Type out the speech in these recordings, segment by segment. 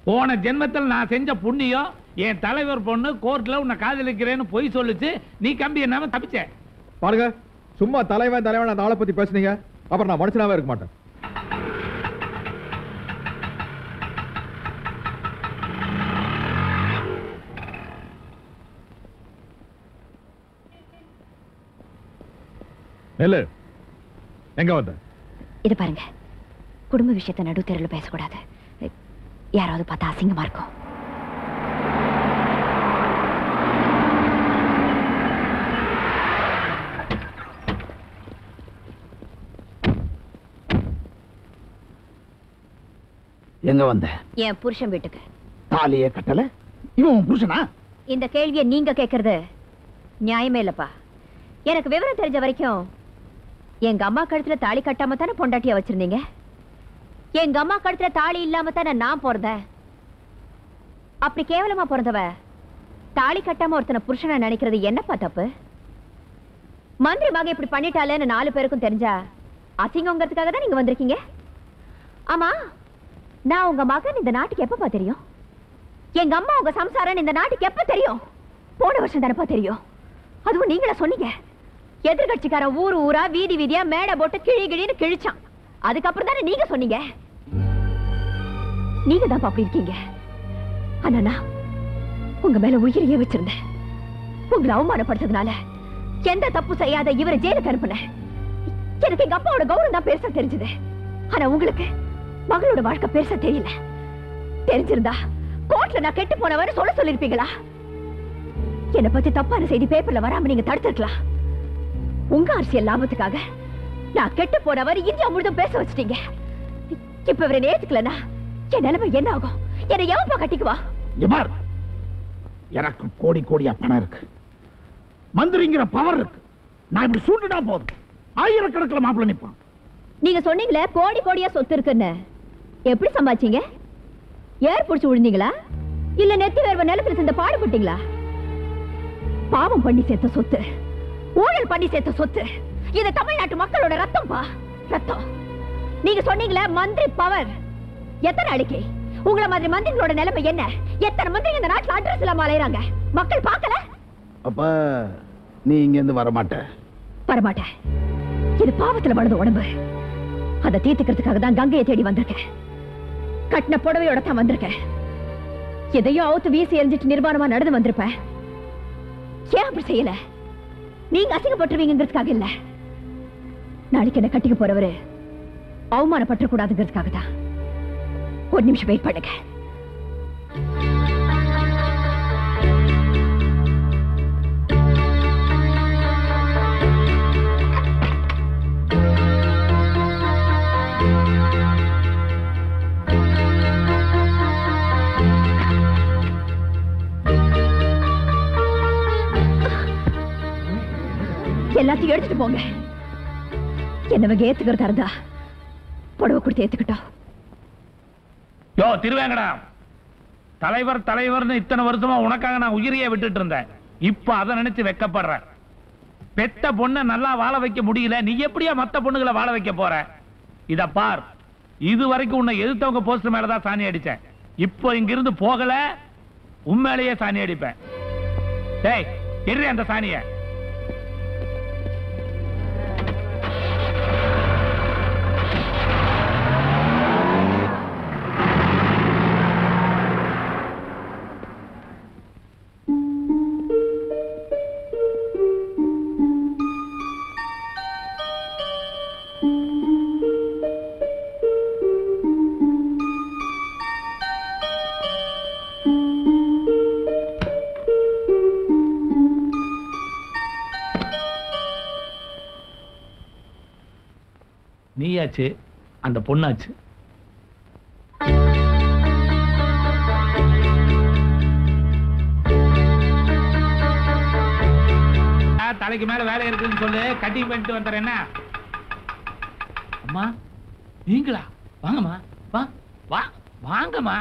போன ஜென்மத்தில் நான் செஞ்ச புண்ணியம் என் தலைவர் பொண்ணு கோர்ட்ல உன்னை காதலிக்கிறேன்னு பொய் சொல்லுச்சு. நீ கம்பி என்னாம தப்பிச்ச. பாருங்க, சும்மா தலைவன் அந்த ஆளை பத்தி பேசுனீங்க, அப்புறம் நான் மனுஷனாவே இருக்க மாட்டேன். நெல்லு, எங்க வந்த? இது பாருங்க, குடும்ப விஷயத்தை நடு தெருவில் பேசக்கூடாது. யாராவது பார்த்தா அசிங்கமா இருக்கும். எங்க வந்த? என் புருஷன் வீட்டுக்கு. தாலியே கட்டல? இவன் புருஷனா? இந்த கேள்வியை நீங்க கேட்கறது நியாயமே இல்லப்பா. எனக்கு விவரம் தெரிஞ்ச வரைக்கும் எங்க அம்மா கழுத்துல தாலி கட்டாம தானே பொண்டாட்டியா வச்சிருந்தீங்க. எங்க அம்மா கழுத்துல தாலி இல்லாம தானே நான் பிறந்தேன். அப்படி கேவலமா பிறந்தவ தாலி கட்டாம ஒருத்தனை புருஷனை நினைக்கிறது என்னப்பா தப்பு? மந்திரி மக இப்படி பண்ணிட்டாலேன்னு 4 பேருக்கும் தெரிஞ்சா அசிங்கங்கிறதுக்காக தான் நீங்க வந்திருக்கீங்க. ஆமா, நான் உங்க மகன் இந்த நாட்டுக்கு எப்பப்பா தெரியும்? எங்க அம்மா உங்க சம்சாரம் இந்த நாட்டுக்கு எப்ப தெரியும்? போன வருஷம் தானப்பா தெரியும். அதுவும் நீங்கள சொன்னீங்க. எதிர்கட்சிக்காரன் ஊர் ஊரா வீதி வீதியா மேடை போட்டு கிழின்னு கிழிச்சான். அதுக்கப்புறம் தானே நீங்க சொன்னீங்க. நீங்க தான் அப்படி இருக்கீங்க. ஆனா நான் உங்க மேல உயிரையே வச்சிருந்தேன். உங்களை அவமானப்படுத்ததுனால எந்த தப்பு செய்யாத இவரை ஜெயிலுக்கு அனுப்புனேன். எனக்கு எங்க அப்பாவோட கௌரவம் தான் பெருசா தெரிஞ்சது. ஆனா உங்களுக்கு மகளோட வாழ்க்கை பெருசா தெரியல. தெரிஞ்சிருந்தா கோர்ட்ல நான் கெட்டு போனவரை சொல்லிருப்பீங்களா? என்னை பத்தி தப்பான செய்தி பேப்பர்ல வராம நீங்க தடுத்துருக்கலாம். உங்க அரசியல் லாபத்துக்காக நான் கெட்டு போனவர் இந்தியா முழுதும் பேச வச்சிட்டீங்க. இப்ப இவரை நேத்துக்கலனா என் நிலைமை என்ன ஆகும்? என்னை எவப்பா கட்டிக்குவா? எனக்கு கோடி கோடியா பணம் இருக்கு, மந்திரிங்கிற பவர் இருக்கு. நான் இப்படி சூட்டுட்டா போதும், ஆயிரக்கணக்கில் மாப்பிள்ள நிற்பான். நீங்க சொன்னீங்களே கோடி கோடியா சொத்து இருக்குன்னு. எப்படி சம்பாதிச்சீங்க? ஏர் புடிச்சு விழுந்தீங்களா இல்ல நெத்தி வேர்வ நிலத்துல சேர்ந்த பாடுபட்டீங்களா? பாவம் பண்ணி சேர்த்த சொத்து, ஊழல் பண்ணி சேர்த்த சொத்து. இது தமிழ்நாட்டு மக்களோட ரத்தம் பா, ரத்தம். நீங்க சொன்னீங்களே மந்திரி பவர். எத்தனை அடிக்கை? உங்கள மாதிரி மந்திரிகளோட நிலைமை என்ன? எத்தனை மந்திரி இந்த நாட்டுல அட்ரஸ் இல்லாம அலையறாங்க, மக்கள் பார்க்கல. அப்ப நீ இங்க இருந்து வரமாட்டேன். இது பாவத்துல வளர்ந்த உடம்பு. அதை தீர்த்துக்கிறதுக்காக தான் கங்கையை தேடி வந்திருக்கேன். கட்டின புடவையோட தான் வந்திருக்கேன். எதையும் அவுத்து வீசி எரிஞ்சிட்டு நிர்வாணமா நடந்து வந்திருப்பேன். ஏன் அப்படி செய்யல? நீங்க அசிங்கப்பட்டுருவீங்கிறதுக்காக இல்ல. நாளைக்கு என்ன கட்டிக்க போறவரு அவமானப்பட்டு கூடாதுங்கிறதுக்காக தான். ஒரு நிமிஷம் வெயிட் பண்ணுங்க. எல்லாத்தையும் எடுத்துட்டு போங்க. என்னவங்க ஏத்துக்கிறதா இருந்தா புடவை கொடுத்து ஏத்துக்கிட்டோம். யோ திருவேங்கடா, தலைவர்னு இத்தனை வருஷமா உனக்காக நான் உயிரையே விட்டுட்டு இருந்தேன். இப்ப அதை நினைச்சு வெக்கப்படுறேன். பெத்த பொண்ணை நல்லா வாழ வைக்க முடியல, நீ எப்படியா மத்த பொண்ணுகளை வாழ வைக்க போற? இத பார், இது வரைக்கும் உன்னை எதிர்த்தவங்க போஸ்டர் மேலதான் சாணி அடிச்சேன். இப்போ இங்கிருந்து போகல, உண்மையிலேயே சாணி அடிப்பேன். டேய் எடு அந்த சாணிய. நீயாச்சு, அந்த பொண்ணாச்சு. தலைக்கு மேல வேலை இருக்குன்னு சொல்லு, கட்டிங் பண்ணிட்டு வந்துறேன்னா. அம்மா நீங்களா? வாங்கம்மா, வா வாங்கம்மா.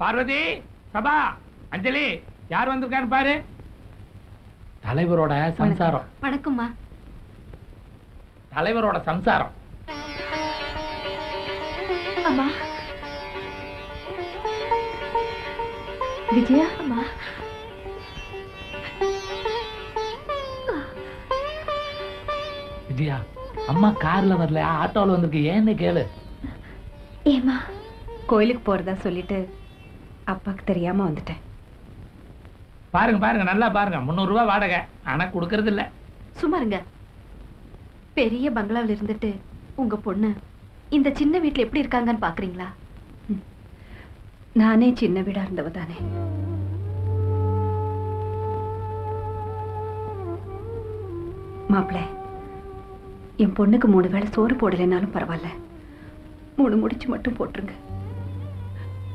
பார்வதி, சபா, அஞ்சலி, யார் வந்திருக்கான்னு பாரு. தலைவரோட சம்சாரம். வணக்கம்மா. தலைவரோட சம்சாரம். அம்மா விஜயா அம்மா. விஜயா, அம்மா கார்ல வரல, ஆட்டோல வந்திருக்கு. ஏன்னு கேளு. ஏமா? கோயிலுக்கு போறதா சொல்லிட்டு அப்பாக்கு தெரியாம வந்துட்டேன். பாருங்க பாருங்க, நல்லா பாருங்க. 300 ரூபாய் வாடகை, ஆனா கொடுக்கறது இல்ல. சும்மாருங்க. பெரிய பங்களாவில் இருந்துட்டு உங்க பொண்ணு இந்த சின்ன வீட்டுல எப்படி இருக்காங்கன்னு பாக்குறீங்களா? நானே சின்ன வீடா இருந்தவ தானே. மாப்பிள்ள, என் பொண்ணுக்கு 3 வேளை சோறு போடலைன்னாலும் பரவாயில்ல, 3 முடிச்சு மட்டும் போட்டுருங்க.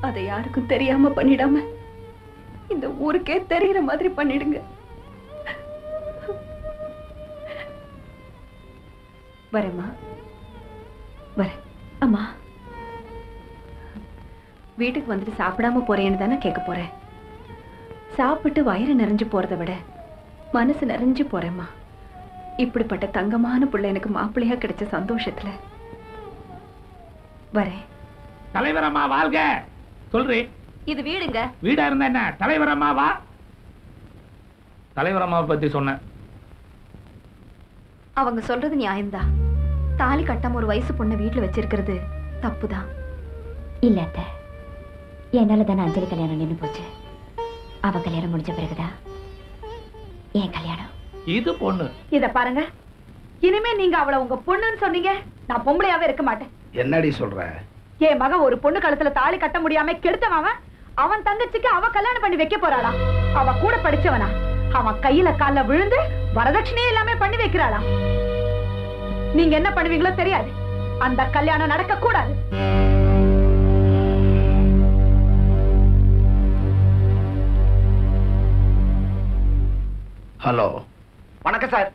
அதை யாருக்கும் தெரியாம பண்ணிடாம இந்த ஊருக்கே தெரிகிற மாதிரி பண்ணிடுங்க. வரேம்மா, வரேன். அம்மா, வீட்டுக்கு வந்துட்டு சாப்பிடாம போறேன்னு தானே கேட்க போறேன். சாப்பிட்டு வயிறு நிறைஞ்சு போறதை விட மனசு நிறைஞ்சு போறேம்மா. இப்படிப்பட்ட தங்கமான பிள்ளை எனக்கு மாப்பிள்ளையா கிடைச்ச சந்தோஷத்துல வரேன். தலைவரம்மா வாழ்க. சொல்றி, இது வீடுங்க. வீடா இருந்தா என்ன? தலைவரம்மா வா. தலைவரம்மாவை பத்தி சொன்ன. அவங்க சொல்றது நியாயம்தான். தாலி கட்டாம ஒரு வயசு பொண்ணை வீட்டுல வச்சிருக்கிறது தப்புதான். இல்ல அத்தை, என்னால தானே அஞ்சலி கல்யாணம் நின்னு போச்சு. அவ கல்யாணம் முடிஞ்ச பிறகுதான் என் கல்யாணம். இது பொண்ணு. இத பாருங்க, இனிமே நீங்க அவளை உங்க பொண்ணுன்னு சொன்னீங்க, நான் பொம்பளையாவே இருக்க மாட்டேன். என்னடி சொல்ற? என் மகன் ஒரு பொண்ணு கழுத்துல தாலி கட்ட முடியாம கெடுத்தவன் அவன் தங்கச்சிக்கு அவ கல்யாணம் பண்ணி வைக்க போறாளா? அவ கூட படிச்சவனா? அவன் கையில கால்ல விழுந்து வரதட்சணையே எல்லாமே பண்ணி வைக்கிறாளா? நீங்க என்ன பண்ணுவீங்களோ தெரியாது. அந்த கல்யாணம் நடக்க கூடாது. ஹலோ, வணக்கம் சார்.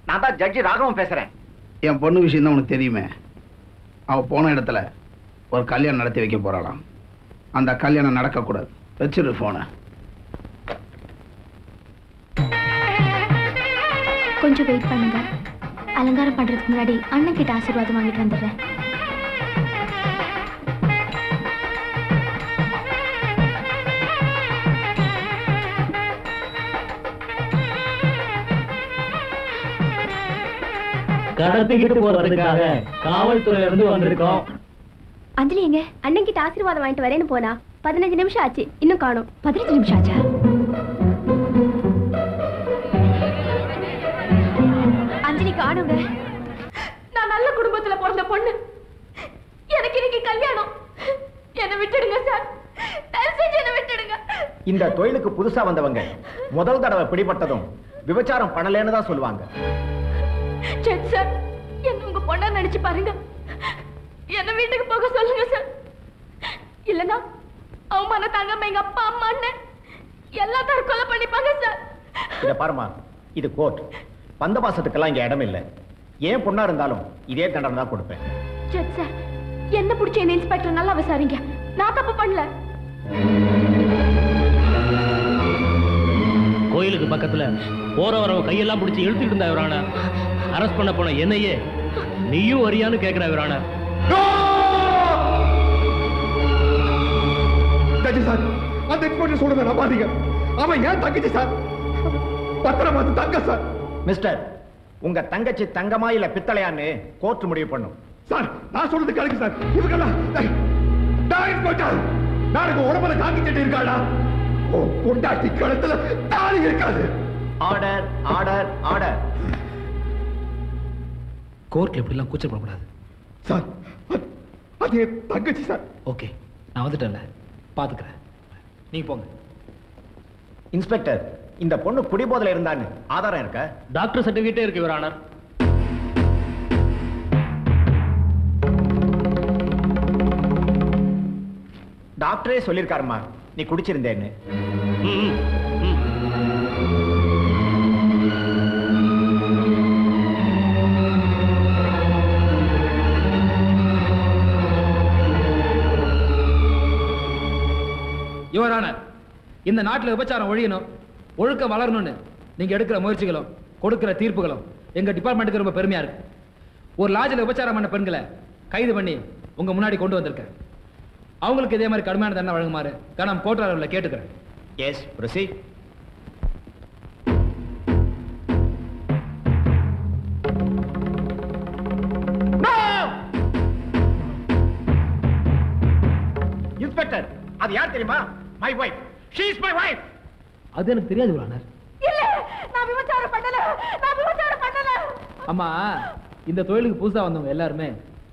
நான் தான் ஜட்ஜி ராகவன் பேசுறேன். என் பொண்ணு விஷயம் தான் உனக்கு தெரியுமே. அவ போன இடத்துல ஒரு கல்யாணம் நடத்தி வைக்க போறாளாம். அந்த கல்யாணம் நடக்கக்கூடாது. வச்சிரு போன. கொஞ்சம் வெயிட் பண்ணுங்க. அலங்காரம் பண்றதுக்கு முன்னாடி அண்ணன் கிட்ட ஆசீர்வாதம் வாங்கிட்டு வந்துடுறேன். கடத்திக்கிட்டு போறதுக்காக காவல்துறையில இருந்து வந்திருக்கோம். அஞ்சலி எங்க? அண்ணன் கிட்ட ஆசீர்வாதம் வாங்கிட்டு வரேன்னு போனா 15 நிமிஷம் ஆச்சு, இன்னும் காணோம். 15 நிமிஷம் ஆச்சா? அஞ்சலி காணுங்க. நான் நல்ல குடும்பத்துல பிறந்த பொண்ணு. எனக்கு இன்னைக்கு கல்யாணம். என்ன விட்டுடுங்க சார். தயவு செஞ்சு என்ன விட்டுடுங்க. இந்த தொழிலுக்கு புதுசா வந்தவங்க முதல் தடவை பிடிபட்டதும் விபச்சாரம் பண்ணலன்னு தான் சொல்லுவாங்க. ஜட்ஜ் சார், என்ன உங்க பொண்ணா நினைச்சு பாருங்க. என்ன வீட்டுக்கு போக சொல்லுங்க சார். இல்லனா அவமான தாங்காம எங்க அப்பா அம்மா அண்ணன் எல்லாம் தற்கொலை பண்ணிப்பாங்க சார். இத பாருமா, இது கோர்ட். பந்த பாசத்துக்கெல்லாம் இங்க இடம் இல்லை. ஏன் பொண்ணா இருந்தாலும் இதே தண்டனை தான் கொடுப்பேன். ஜட்ஜ் சார், என்ன பிடிச்ச என்ன இன்ஸ்பெக்டர் நல்லா விசாரிங்க. நான் தப்பு பண்ணல. கோயிலுக்கு பக்கத்துல போற வரவ கையெல்லாம் பிடிச்சி இழுத்துட்டு இருந்தா இவரான. அரெஸ்ட் பண்ண போன என்னையே நீயும் வரியான்னு கேட்கிற இவரான. சார், அந்த இன்ஸ்பெக்டர் சொல்றத நம்பாதீங்க. அவன் ஏன் தங்கச்சி சார். பத்திரமா தங்க சார். மிஸ்டர், உங்க தங்கச்சி தங்கமா இல்ல பித்தளையான்னு கோர்ட் முடிவு பண்ணும். சார், நான் சொல்றது கேளுங்க சார். இவங்கெல்லாம் நான் இன்ஸ்பெக்டர். நாளைக்கு உடம்புல காக்கி சட்டை இருக்காடா. ஓ, கொண்டாட்டி கழுத்துல தாலி இருக்காது. Order, order, order. கோர்ட்ல இப்படி எல்லாம் கூச்சப்படக்கூடாது சார். அது தங்கச்சி சார். ஓகே, நான் வந்துட்டேன்ல, பாத்துக்கிறேன். நீ போங்க. இன்ஸ்பெக்டர், இந்த பொண்ணு குடிபோதையில இருந்தான்னு ஆதாரம் இருக்க? டாக்டர் சர்டிபிகேட்டே இருக்கு யுவர் ஆனர். டாக்டரே சொல்லிருக்காருமா நீ குடிச்சிருந்தேன்னு. யுவர் ஆனர், இந்த நாட்டில் விபச்சாரம் ஒழியணும், ஒழுக்கம் வளரணும்னு நீங்க எடுக்கிற முயற்சிகளும் கொடுக்கிற தீர்ப்புகளும் எங்க டிபார்ட்மெண்ட்டுக்கு ரொம்ப பெருமையா இருக்கு. ஒரு லாட்ஜில் விபச்சாரம் பண்ண பெண்களை கைது பண்ணி உங்க முன்னாடி கொண்டு வந்திருக்கேன். அவங்களுக்கு இதே மாதிரி கடுமையான தண்டனை வழங்குமாறு நான் கோர்ட் கேட்டுக்கிறேன். Yes proceed. இன்ஸ்பெக்டர், அது யார் தெரியுமா? My wife. She is my wife. அது எனக்கு தெரியாது யுவர் ஆனர். இல்ல, நான் விபச்சாரம் பண்ணல. அம்மா, இந்த தொழிலுக்கு புதுசா வந்தவங்க எல்லாருமே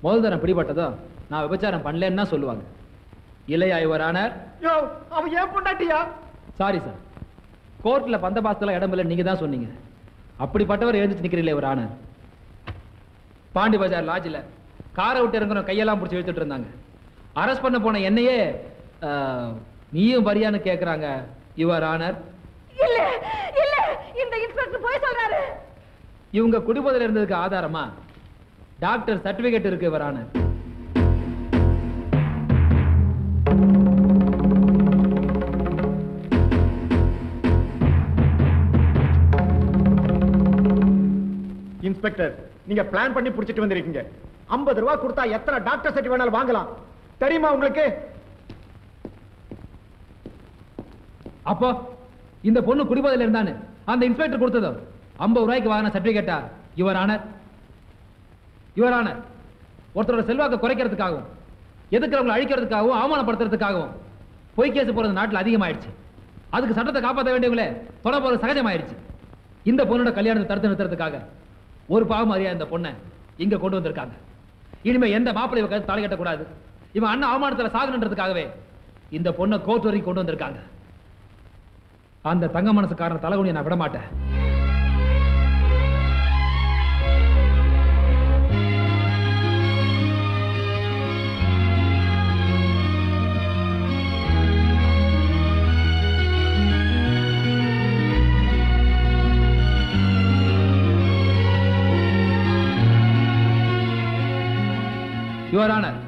முதல் தரம் பிடிபட்டதும் நான் விபச்சாரம் பண்ணலன்னு சொல்லுவாங்க. இல்லையா யுவர் ஆனர்? யோ, அவ ஏன் பொண்டாட்டியா? சாரி சார், கோர்ட்ல பந்தபாசத்துல இடம் இல்லை நீங்க தான் சொன்னீங்க. அப்படிப்பட்டவர் எழுந்துச்சு நிக்கிறீங்களே யுவர் ஆனர். பாண்டி பஜார் லாட்ஜில் காரை விட்டு இறங்குற கையெல்லாம் பிடிச்சி இழுத்துட்டு இருந்தாங்க. அரெஸ்ட் பண்ண போன என்னையே நீயும் வரியான்னு கேட்கறாங்க யுவர் ஆனர். இல்ல இல்ல, இந்த இன்ஸ்பெக்டர் போய் சொல்றாரு. இவங்க குடிபோதையில் இருந்ததுக்கு ஆதாரமா டாக்டர் சர்டிபிகேட் இருக்கு யுவர் ஆனர். இன்ஸ்பெக்டர், நீங்க பிளான் பண்ணி புடிச்சிட்டு வந்திருக்கீங்க. 50 ரூபாய் கொடுத்தா எத்தனை டாக்டர் சர்டிபிகேட் வேணாலும் வாங்கலாம். தெரியுமா உங்களுக்கு? அப்போ இந்த பொண்ணு குடிபோதையில் இருந்தான்னு அந்த இன்ஸ்பெக்டர் கொடுத்ததோ 50 ரூபாய்க்கு வாங்கின சர்டிபிகேட்டா யுவர் ஆனர்? யுவர் ஆனர், ஒருத்தரோட செல்வாக்கை குறைக்கிறதுக்காகவும் எதுக்குறவங்களை அழிக்கிறதுக்காகவும் அவமானப்படுத்துறதுக்காகவும் பொய் கேஸ் போறது நாட்டில் அதிகமாயிடுச்சு. அதுக்கு சட்டத்தை காப்பாற்ற வேண்டியவங்களே தொட போறது சகஜமாயிடுச்சு. இந்த பொண்ணோட கல்யாணத்தை தடுத்து நிறுத்துறதுக்காக ஒரு பாவம் அறியா இந்த பொண்ணை இங்க கொண்டு வந்திருக்காங்க. இனிமே எந்த மாப்பிள்ளை இவ தாலி கட்டக்கூடாது, இவன் அண்ணன் அவமானத்துல சாகணுன்றதுக்காகவே இந்த பொண்ணை கோர்ட் வரைக்கும் கொண்டு வந்திருக்காங்க. அந்த தங்க மனசுக்காரன் தலைகுனியை நான் விட மாட்டேன். யுவர் ஆனர்,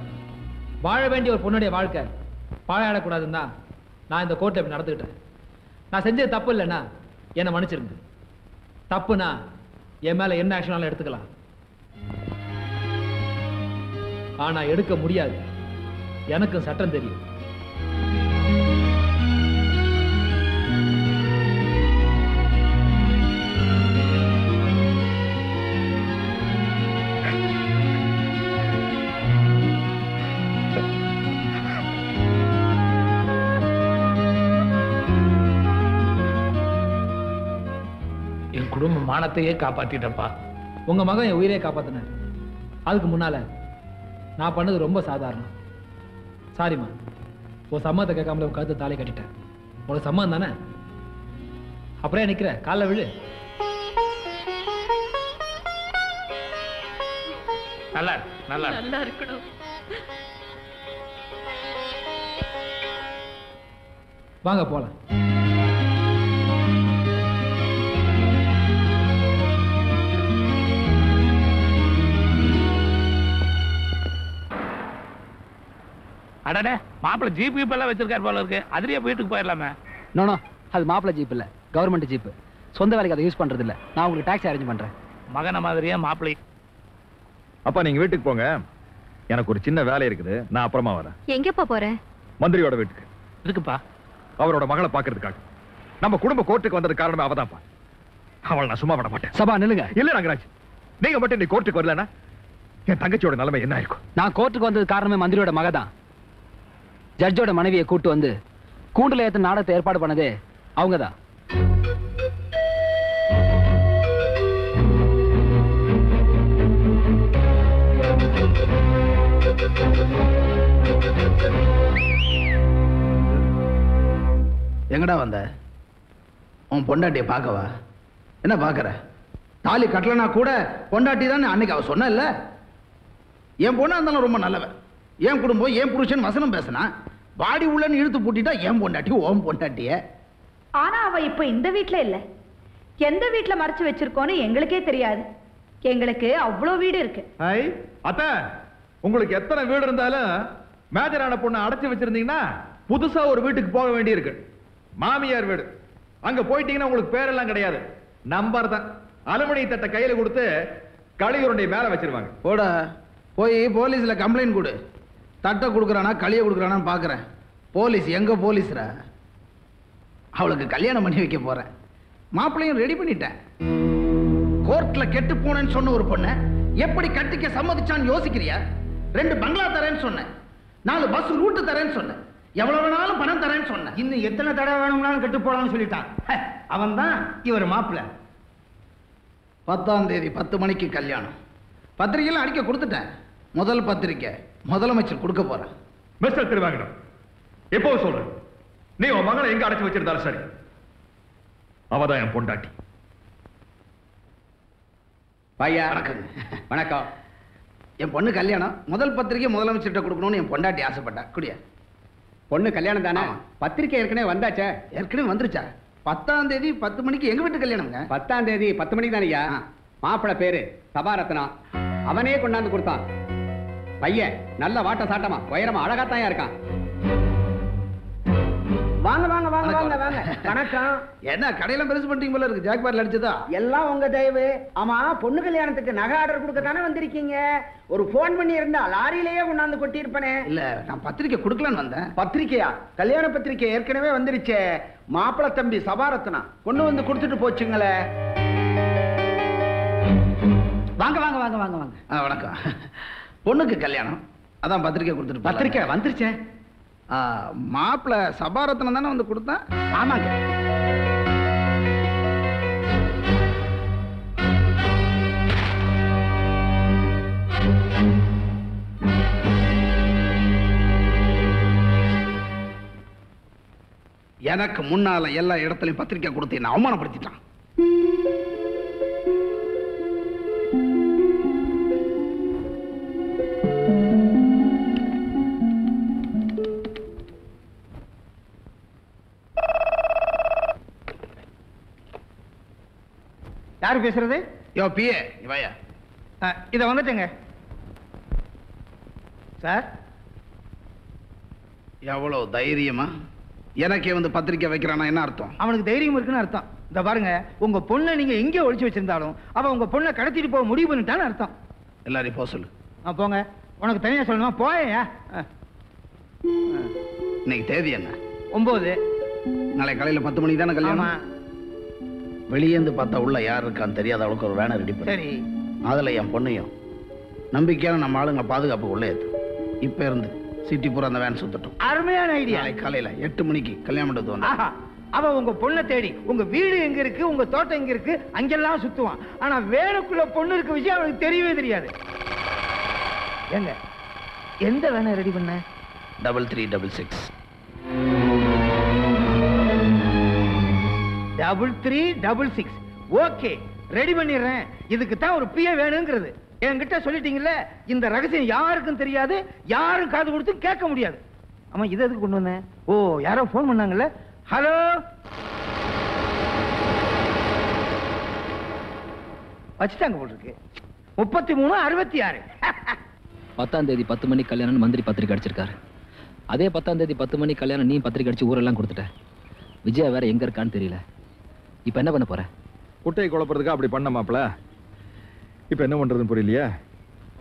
வாழ வேண்டிய ஒரு பொண்ணுடைய வாழ்க்கை பாழாடக்கூடாதுன்னு தான் நான் இந்த கோர்ட்ல இப்படி நடந்துக்கிட்டேன். நான் செஞ்சது தப்பு இல்லைன்னா என்னை மன்னிச்சிருங்க. தப்புனா என் மேல என்ன ஆக்ஷனாலும் எடுத்துக்கலாம். ஆனா எடுக்க முடியாது. எனக்கு சட்டம் தெரியும். குடும்ப மானத்தையே காப்பாத்திட்டப்பா. உங்க மகன் என் உயிரை காப்பாத்தினார். அதுக்கு முன்னால நான் பண்ணது ரொம்ப சாதாரணம். சாரிம்மா, உன் சம்மதத்தை கேட்காமல உன் கருத்து தாலி கட்டிட்டேன். உனக்கு சம்மதம் தானே? அப்படியே நிக்கிற காலைல விழு. நல்லா நல்லா நல்லா இருக்கணும். வாங்க போலாம். அடடே, மாப்பிள்ள ஜீப் எல்லாம் வச்சிருக்காரு போல இருக்கு. அதுலயே வீட்டுக்கு போயிடலாமே. நோ, அது மாப்பிள்ள ஜீப் இல்ல, கவர்மெண்ட் ஜீப். சொந்த வேலைக்கு அதை யூஸ் பண்றது இல்ல. நான் உங்களுக்கு டாக்ஸி அரேஞ்ச் பண்றேன். மகன மாதிரியே மாப்பிள்ளை. அப்பா நீங்க வீட்டுக்கு போங்க, எனக்கு ஒரு சின்ன வேலை இருக்குது. நான் அப்புறமா வரேன். எங்கப்பா போற? மந்திரியோட வீட்டுக்கு. இருக்குப்பா, அவரோட மகளை பாக்குறதுக்காக. நம்ம குடும்ப கோர்ட்டுக்கு வந்தது காரணமே அவதான்ப்பா. அவள் நான் சும்மா விட மாட்டேன். சபா நில்லுங்க. இல்ல நாகராஜ், நீங்க மட்டும் நீ கோர்ட்டுக்கு வரலன்னா என் தங்கச்சியோட நிலைமை என்ன இருக்கும்? நான் கோர்ட்டுக்கு வந்தது காரணமே மந்திரியோட மக தான். ஜட்ஜோட மனைவியை கூட்டு வந்து கூண்டுல ஏத்த நாடகத்தை ஏற்பாடு பண்ணதே அவங்கதான். எங்கடா வந்த? உன் பொண்டாட்டியை பார்க்கவா? என்ன பார்க்கற? தாலி கட்டலனா கூட பொண்டாட்டி தான் அன்னைக்கு அவ சொன்ன இல்ல. என் பொண்ணா இருந்தாலும் ரொம்ப நல்லவன். என் குடும்பம் என் புருஷன் வசனம் பேசினா வாடி உள்ளன்னு இழுத்து பூட்டிட்டா என் பொண்டாட்டி ஓம் பொண்டாட்டிய. ஆனா அவ இப்ப இந்த வீட்டுல இல்ல. எந்த வீட்டுல மறைச்சு வச்சிருக்கோன்னு எங்களுக்கே தெரியாது. எங்களுக்கு அவ்வளவு வீடு இருக்கு. அத்த, உங்களுக்கு எத்தனை வீடு இருந்தாலும் மேஜரான பொண்ணை அடைச்சு வச்சிருந்தீங்கன்னா புதுசா ஒரு வீட்டுக்கு போக வேண்டி இருக்கு. மாமியார் வீடு அங்க போயிட்டீங்கன்னா உங்களுக்கு பேரெல்லாம் கிடையாது, நம்பர் தான். அலுமினிய தட்டை கையில கொடுத்து களியுருண்டை மேல வச்சிருவாங்க. போட போய் போலீஸ்ல கம்ப்ளைண்ட் கொடு. தட்டை கொடுக்குறானா களியை கொடுக்குறானான்னு பாக்குறேன். போலீஸ் எங்க போலீஸ்ரா? அவளுக்கு கல்யாணம் பண்ணி வைக்க போறேன். மாப்பிள்ளையும் ரெடி பண்ணிட்டேன். கோர்ட்ல கெட்டு போனேன்னு சொன்ன ஒரு பொண்ணை எப்படி கட்டிக்க சம்மதிச்சான்னு யோசிக்கிறியா? 2 பங்களா தரேன்னு சொன்னேன், 4 பஸ் ரூட்டு தரேன்னு சொன்னேன், எவ்வளவு வேணாலும் பணம் தரேன்னு சொன்னேன். இன்னும் எத்தனை தடவை வேணும்னாலும் கெட்டு போலான்னு சொல்லிட்டான். அவன் தான் இவர் மாப்பிள்ள. 10ஆம் தேதி 10 மணிக்கு கல்யாணம். பத்திரிகைலாம் அடிக்க கொடுத்துட்டேன். முதல் பத்திரிக்கை முதலமைச்சர் கொடுக்க போறேன். மிஸ்டர் திருவாங்கடம், எப்போ சொல்லு, நீ உன் மகளை எங்க அடைச்சு வச்சிருந்தாலும் சரி, அவதான் என் பொண்டாட்டி. பையா வணக்கம். என் பொண்ணு கல்யாணம், முதல் பத்திரிக்கை முதலமைச்சர்கிட்ட கொடுக்கணும்னு என் பொண்டாட்டி ஆசைப்பட்டா. குடியா. பொண்ணு கல்யாணம் தானே? பத்திரிக்கை ஏற்கனவே வந்தாச்சே. ஏற்கனவே வந்துருச்சா? 10ஆம் தேதி 10 மணிக்கு எங்க வீட்டு கல்யாணம்ங்க. 10ஆம் தேதி 10 மணிக்கு தானையா? மாப்பிள்ள பேரு சபாரத்னம். அவனே கொண்டாந்து கொடுத்தான். பையன் நல்ல வாட்ட சாட்டமா உயரமா அழகாத்தான் இருக்கான். வாங்க வாங்க வாங்க வாங்க வாங்க. வணக்கம். என்ன கடையில பெருசு பண்ணிட்டீங்க போல இருக்கு. ஜாக்பார்ல அடிச்சதா? எல்லாம் உங்க தயவு. ஆமா, பொண்ணு கல்யாணத்துக்கு நகை ஆர்டர் கொடுக்க தானே வந்திருக்கீங்க? ஒரு போன் பண்ணி இருந்தா லாரியிலேயே கொண்டாந்து கொட்டி இருப்பனே. இல்ல, நான் பத்திரிக்கை கொடுக்கலான்னு வந்தேன். பத்திரிக்கையா? கல்யாண பத்திரிக்கை ஏற்கனவே வந்துருச்சே. மாப்பிள்ள தம்பி சபாரத்னா கொண்டு வந்து கொடுத்துட்டு போச்சுங்களே. வாங்க வாங்க வாங்க வாங்க வாங்க. வணக்கம். பொண்ணுக்கு கல்யாணம், அதான் பத்திரிக்கை கொடுத்துட்டு. பத்திரிக்கை வந்துருச்சே. மாப்பிள்ள சபாரத்னம் தானே வந்து கொடுத்தேன். ஆமாங்க. எனக்கு முன்னால எல்லா இடத்துலயும் பத்திரிக்கை கொடுத்து என்ன அவமானப்படுத்திட்டான். யாரு பேசுறது? யோ பிஏ, இவையா. இத வந்துட்டேங்க சார். எவ்வளவு தைரியமா எனக்கே வந்து பத்திரிக்கை வைக்கிறானா? என்ன அர்த்தம்? அவனுக்கு தைரியம் இருக்குன்னு அர்த்தம். இந்த பாருங்க, உங்க பொண்ணை நீங்க எங்கே ஒளிச்சு வச்சிருந்தாலும் அவன் உங்க பொண்ணை கடத்திட்டு போக முடிவு பண்ணிட்டான்னு அர்த்தம். எல்லாரையும் போக சொல்லு. போங்க. உனக்கு தனியா சொல்லணுமா? போயா. இன்னைக்கு தேதி என்ன? 9. நாளை காலையில 10 மணிக்கு தானே கல்யாணம். வெளியேந்து பார்த்தா உள்ள யார் இருக்கான்னு தெரியாத அளவுக்கு ஒரு வேனை ரெடி பண்ணி, சரி, அதுல என் பொண்ணையும் நம்பிக்கையான நம்ம ஆளுங்க பாதுகாப்பு உள்ள ஏத்து. இப்ப இருந்து சிட்டி பூரா அந்த வேன் சுத்தட்டும். அருமையான ஐடியா. நாளை காலையில 8 மணிக்கு கல்யாணம் மண்டபத்துக்கு வந்து அவ உங்க பொண்ணை தேடி உங்க வீடு எங்க இருக்கு, உங்க தோட்டம் எங்க இருக்கு, அங்கெல்லாம் சுத்துவான். ஆனா வேனுக்குள்ள பொண்ணு இருக்க விஷயம் அவனுக்கு தெரியவே தெரியாது. ஏங்க, எந்த வேனை ரெடி பண்ண? 3366. 3366. ஓகே, ரெடி பண்ணிடுறேன். இதுக்கு தான் ஒரு பிஏ வேணுங்கிறது. என்கிட்ட சொல்லிட்டீங்கல்ல, இந்த ரகசியம் யாருக்கும் தெரியாது, யாரும் காது கொடுத்து கேட்க முடியாது. ஆமா, இது எதுக்கு கொண்டு வந்தேன்? ஓ, யாரோ போன் பண்ணாங்கல்ல. ஹலோ, வச்சுட்டாங்க போல் இருக்கு. 3366. 10ஆம் தேதி 10 மணிக்கு கல்யாணம் மந்திரி பத்திரிக்கை அடிச்சிருக்காரு. அதே 10ஆம் தேதி 10 மணிக்கு கல்யாணம் நீ பத்திரிக்கை அடிச்சு ஊரெல்லாம் கொடுத்துட்ட. விஜயா வேற எங்க இருக்கான்னு தெரியல. இப்ப என்ன பண்ண போற? குட்டையை குழப்பறதுக்கு அப்படி பண்ண மாப்பிள. இப்ப என்ன பண்றதுன்னு புரியலையா?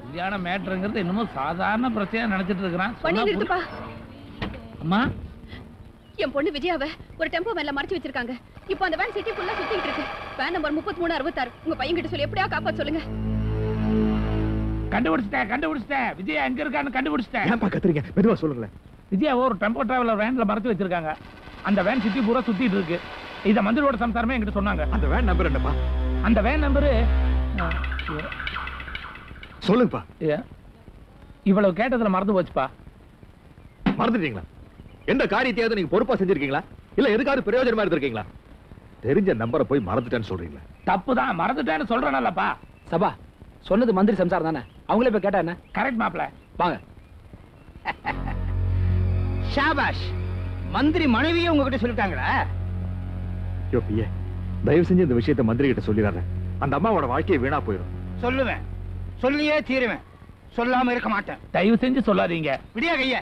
கல்யாண மேட்டருங்கிறது இன்னமும் சாதாரண பிரச்சனையா நினைச்சிட்டு இருக்கிறான். நிறுத்துப்பா. அம்மா, என் பொண்ணு விஜயாவை ஒரு டெம்போ வேன்ல மறைச்சு வச்சிருக்காங்க. இப்போ அந்த வேன் சிட்டி ஃபுல்லா சுத்திட்டு இருக்கு. Van number 3366. உங்க பையன் கிட்ட சொல்லி எப்படியா காப்பாத்த சொல்லுங்க. கண்டுபிடிச்சிட்டேன். விஜயா எங்க இருக்கான்னு கண்டுபிடிச்சிட்டேன். ஏன்பா கத்துறீங்க? மெதுவா சொல்லுங்க. விஜயா ஒரு டெம்போ டிராவலர் வேன்ல மறைச்சு வச்சிருக்காங்க. அந்த வேன் சிட்டி பூரா சுத்திட்டு இருக்கு. இத மந்திரியோட சம்சாரமே என்கிட்ட சொன்னாங்க. அந்த வேன் நம்பர் என்னப்பா? அந்த வேன் நம்பரு சொல்லுங்கப்பா. இவ்வளவு கேட்டதுல மறந்து போச்சுப்பா. மறந்துட்டீங்களா? எந்த காரியத்தையாவது நீங்க பொறுப்பா செஞ்சிருக்கீங்களா? இல்ல எதுக்காவது பிரயோஜனமா இருந்திருக்கீங்களா? தெரிஞ்ச நம்பரை போய் மறந்துட்டேன்னு சொல்றீங்களா? தப்புதான், மறந்துட்டேன்னு சொல்றேன்லப்பா. சபா, சொன்னது மந்திரி சம்சாரம் தானே, அவங்களே போய் கேட்டா என்ன? கரெக்ட் மாப்ள. வாங்க. ஷாபாஷ், மந்திரி மனைவியே உங்ககிட்ட சொல்லிட்டாங்களா? யோ பிஏ, தயவு செஞ்சு இந்த விஷயத்தை மந்திரி கிட்ட சொல்லிடுறாரு. அந்த அம்மாவோட வாழ்க்கையை வீணா போயிடும். சொல்லுவேன், சொல்லியே தீருவேன். சொல்லாம இருக்க மாட்டேன். தயவு செஞ்சு சொல்லாதீங்க. விடியா கைய,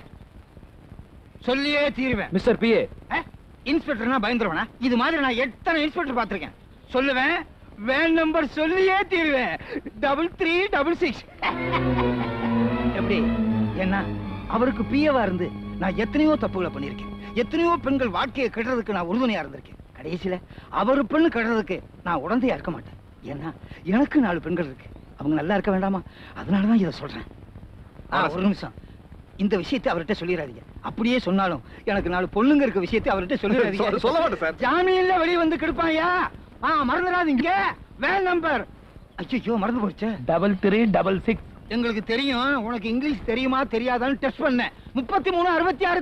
சொல்லியே தீருவேன். மிஸ்டர் பிஏ, இன்ஸ்பெக்டர்னா பயந்துருவனா? இது மாதிரி நான் எத்தனை இன்ஸ்பெக்டர் பார்த்திருக்கேன். சொல்லுவேன், வேன் நம்பர் சொல்லியே தீருவேன். 3366. எப்படி? என்ன அவருக்கு பிஏவா இருந்து நான் எத்தனையோ தப்புகளை பண்ணிருக்கேன். எத்தனையோ பெண்கள் வாழ்க்கையை கெடுறதுக்கு நான் உறுதுணையா இருந்திருக்கேன். கடைசியில அவர் பெண்ணு கெடுறதுக்கு நான் உடந்தையா இருக்க மாட்டேன். ஏன்னா எனக்கு 4 பெண்கள் இருக்கு. அவங்க நல்லா இருக்க வேண்டாமா? அதனாலதான் இதை சொல்றேன். ஒரு நிமிஷம், இந்த விஷயத்தை அவர்கிட்ட சொல்லிடாதீங்க. அப்படியே சொன்னாலும் எனக்கு 4 பொண்ணுங்க இருக்க விஷயத்தை அவர்கிட்ட சொல்லிடாதீங்க. சொல்ல மாட்டேன் சார். ஜாமீன்ல வெளியே வந்து கெடுப்பாயா? மறந்துடாதீங்க. வேன் நம்பர் ஐயோ மறந்து போச்சு. 3366. எங்களுக்கு தெரியும். உனக்கு இங்கிலீஷ் தெரியுமா தெரியாதான்னு டெஸ்ட் பண்ணேன். 3366